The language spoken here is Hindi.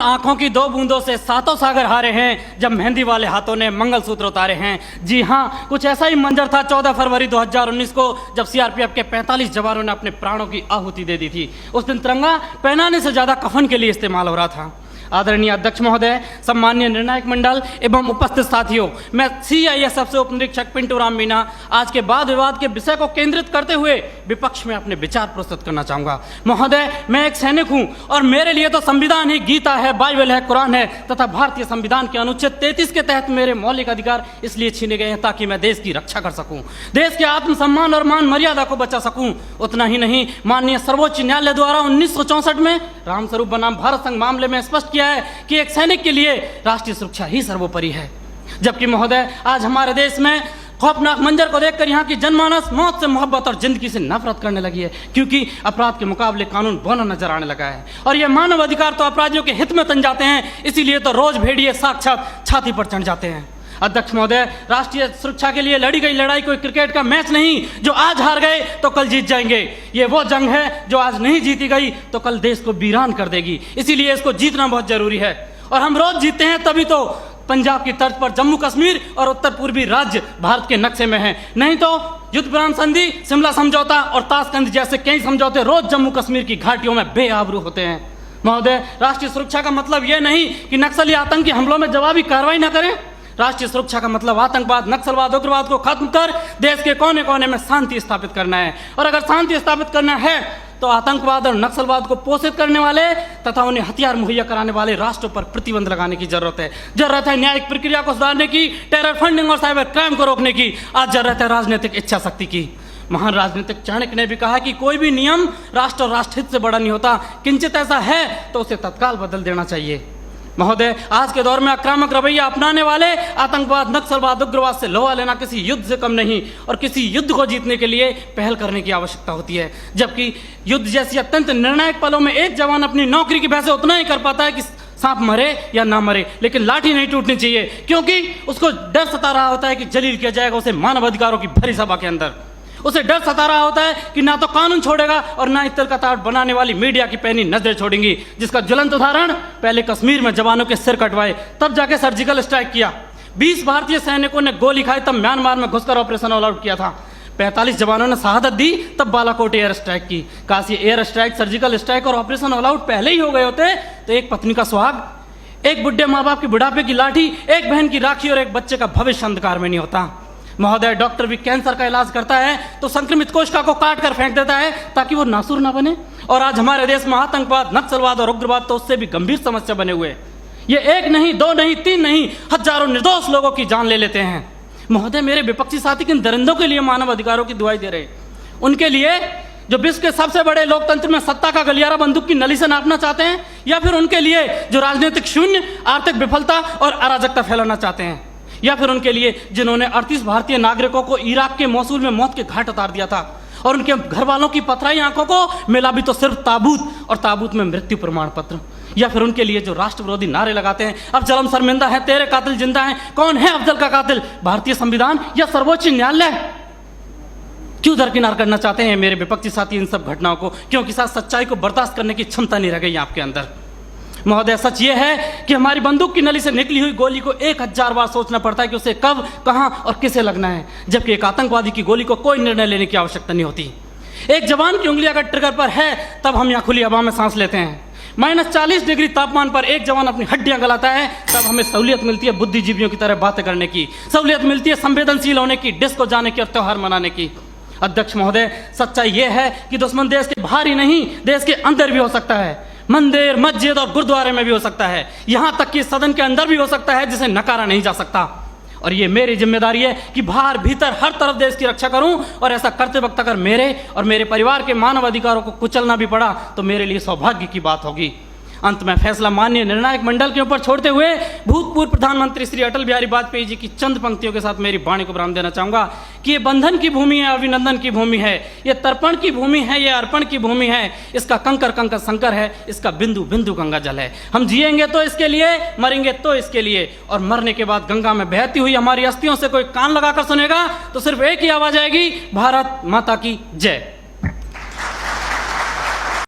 आंखों की दो बूंदों से सातों सागर हारे हैं जब मेहंदी वाले हाथों ने मंगलसूत्र उतारे हैं। जी हाँ, कुछ ऐसा ही मंजर था 14 फरवरी 2019 को जब सीआरपीएफ के 45 जवानों ने अपने प्राणों की आहुति दे दी थी। उस दिन तिरंगा पहनाने से ज्यादा कफन के लिए इस्तेमाल हो रहा था। आदरणीय अध्यक्ष महोदय, सम्मान्य निर्णायक मंडल एवं उपस्थित साथियों, मैं सीआईएसएफ से उप निरीक्षक पिंटू राम मीना आज के वाद विवाद के विषय को केंद्रित करते हुए विपक्ष में अपने विचार प्रस्तुत करना चाहूंगा। महोदय, मैं एक सैनिक हूं और मेरे लिए तो संविधान ही गीता है, बाइबल है, कुरान है तथा भारतीय संविधान के अनुच्छेद 33 के तहत मेरे मौलिक अधिकार इसलिए छीने गए हैं ताकि मैं देश की रक्षा कर सकूं, देश के आत्मसम्मान और मान मर्यादा को बचा सकूं। उतना ही नहीं, माननीय सर्वोच्च न्यायालय द्वारा 1964 में रामस्वरूप बनाम भारत संघ मामले में स्पष्ट है कि एक सैनिक के लिए राष्ट्रीय सुरक्षा ही सर्वोपरि है। जबकि महोदय, आज हमारे देश में खौफनाक मंजर को देखकर यहाँ की जनमानस मौत से मोहब्बत और जिंदगी से नफरत करने लगी है, क्योंकि अपराध के मुकाबले कानून बौना नजर आने लगा है और ये मानव अधिकार तो अपराधियों के हित में तन जाते हैं, इसीलिए तो रोज भेड़िए साक्षात छाती पर चढ़ जाते हैं। अध्यक्ष महोदय, राष्ट्रीय सुरक्षा के लिए लड़ी गई लड़ाई कोई क्रिकेट का मैच नहीं जो आज हार गए तो कल जीत जाएंगे। ये वो जंग है जो आज नहीं जीती गई तो कल देश को वीरान कर देगी, इसीलिए इसको जीतना बहुत जरूरी है। और हम रोज जीतते हैं तभी तो पंजाब की तर्ज पर जम्मू कश्मीर और उत्तर पूर्वी राज्य भारत के नक्शे में है, नहीं तो युद्ध विराम संधि, शिमला समझौता और ताशकंद जैसे कई समझौते रोज जम्मू कश्मीर की घाटियों में बेआबरू होते हैं। महोदय, राष्ट्रीय सुरक्षा का मतलब यह नहीं कि नक्सली आतंकी हमलों में जवाबी कार्रवाई न करें। राष्ट्रीय सुरक्षा का मतलब आतंकवाद, नक्सलवाद, उग्रवाद को खत्म कर देश के कोने कोने में शांति स्थापित करना है। और अगर शांति स्थापित करना है तो आतंकवाद और नक्सलवाद को पोषित करने वाले तथा उन्हें हथियार मुहैया कराने वाले राष्ट्रों पर प्रतिबंध लगाने की जरूरत है। जरूरत है न्यायिक प्रक्रिया को सुधारने की, टेरर फंडिंग और साइबर क्राइम को रोकने की। आज जरूरत है राजनीतिक इच्छा शक्ति की। महान राजनीतिक चाणक्य ने भी कहा कि कोई भी नियम राष्ट्र और राष्ट्रहित से बड़ा नहीं होता, किंचित ऐसा है तो उसे तत्काल बदल देना चाहिए। महोदय, आज के दौर में आक्रामक रवैया अपनाने वाले आतंकवाद, नक्सलवाद, उग्रवाद से लोहा लेना किसी युद्ध से कम नहीं और किसी युद्ध को जीतने के लिए पहल करने की आवश्यकता होती है। जबकि युद्ध जैसी अत्यंत निर्णायक पलों में एक जवान अपनी नौकरी की वजह से उतना ही कर पाता है कि सांप मरे या ना मरे, लेकिन लाठी नहीं टूटनी चाहिए, क्योंकि उसको डर सता रहा होता है कि जलील किया जाएगा उसे मानव अधिकारों की भरी सभा के अंदर। उसे डर सता रहा होता है कि ना तो कानून छोड़ेगा और ना ही तिल का ताड़ बनाने वाली मीडिया की पैनी नजरें छोड़ेंगी, जिसका ज्वलंत उदाहरण पहले कश्मीर में जवानों के सिर कटवाए तब जाके सर्जिकल स्ट्राइक किया। 20 भारतीय सैनिकों ने गोली खाई तब म्यांमार में घुसकर ऑपरेशन ऑल आउट किया था। 45 जवानों ने शहादत दी तब बालाकोट एयर स्ट्राइक की। काश ये एयर स्ट्राइक, सर्जिकल स्ट्राइक और ऑपरेशन ऑल आउट पहले ही हो गए होते तो एक पत्नी का सुहाग, एक बुढ़े माँ बाप की बुढ़ापे की लाठी, एक बहन की राखी और एक बच्चे का भविष्य अंधकार में नहीं होता। महोदय, डॉक्टर भी कैंसर का इलाज करता है तो संक्रमित कोशिका को काट कर फेंक देता है ताकि वो नासूर ना बने, और आज हमारे देश में आतंकवाद, नक्सलवाद और उग्रवाद तो उससे भी गंभीर समस्या बने हुए। ये एक नहीं, दो नहीं, तीन नहीं, हजारों निर्दोष लोगों की जान ले लेते हैं। महोदय, मेरे विपक्षी साथी किन दरिंदों के लिए मानव अधिकारों की दुहाई दे रहे, उनके लिए जो विश्व के सबसे बड़े लोकतंत्र में सत्ता का गलियारा बंदूक की नली से नापना चाहते हैं, या फिर उनके लिए जो राजनीतिक शून्य, आर्थिक विफलता और अराजकता फैलाना चाहते हैं, या फिर उनके लिए जिन्होंने 38 भारतीय नागरिकों को इराक के मौसूल में मौत के घाट उतार दिया था और उनके घर वालों की पथराई आंखों को मिला भी तो सिर्फ ताबूत और ताबूत में मृत्यु प्रमाण पत्र, या फिर उनके लिए जो राष्ट्र विरोधी नारे लगाते हैं, अफजल शर्मिंदा है, तेरे कातिल जिंदा है। कौन है अफजल का कातिल, भारतीय संविधान या सर्वोच्च न्यायालय? क्यों दरकिनार करना चाहते हैं मेरे विपक्षी साथी इन सब घटनाओं को? क्योंकि साथ सच्चाई को बर्दाश्त करने की क्षमता नहीं रह गई आपके अंदर। महोदय, सच ये है कि हमारी बंदूक की नली से निकली हुई गोली को 1000 बार सोचना पड़ता है कि उसे कब, कहां और किसे लगना है, जबकि एक आतंकवादी की गोली को कोई निर्णय लेने की आवश्यकता नहीं होती। एक जवान की उंगली अगर ट्रिगर पर है तब हम यहाँ खुली हवा में सांस लेते हैं। -40 डिग्री तापमान पर एक जवान अपनी हड्डियां गलाता है तब हमें सहूलियत मिलती है बुद्धिजीवियों की तरह बातें करने की, सहूलियत मिलती है संवेदनशील होने की, डिस्को जाने की और त्योहार मनाने की। अध्यक्ष महोदय, सच्चाई यह है कि दुश्मन देश के बाहर ही नहीं, देश के अंदर भी हो सकता है। मंदिर, मस्जिद और गुरुद्वारे में भी हो सकता है, यहां तक कि सदन के अंदर भी हो सकता है, जिसे नकारा नहीं जा सकता। और ये मेरी जिम्मेदारी है कि बाहर भीतर हर तरफ देश की रक्षा करूं, और ऐसा करते वक्त अगर मेरे और मेरे परिवार के मानव अधिकारों को कुचलना भी पड़ा तो मेरे लिए सौभाग्य की बात होगी। अंत में फैसला माननीय निर्णायक मंडल के ऊपर छोड़ते हुए भूतपूर्व प्रधानमंत्री श्री अटल बिहारी वाजपेयी जी की चंद पंक्तियों के साथ मेरी वाणी को विराम देना चाहूंगा कि ये बंधन की भूमि है, अभिनंदन की भूमि है, ये तर्पण की भूमि है, ये अर्पण की भूमि है, इसका कंकर कंकर शंकर है, इसका बिंदु बिंदु गंगा जल है। हम जिएंगे तो इसके लिए, मरेंगे तो इसके लिए, और मरने के बाद गंगा में बहती हुई हमारी अस्थियों से कोई कान लगाकर सुनेगा तो सिर्फ एक ही आवाज आएगी, भारत माता की जय।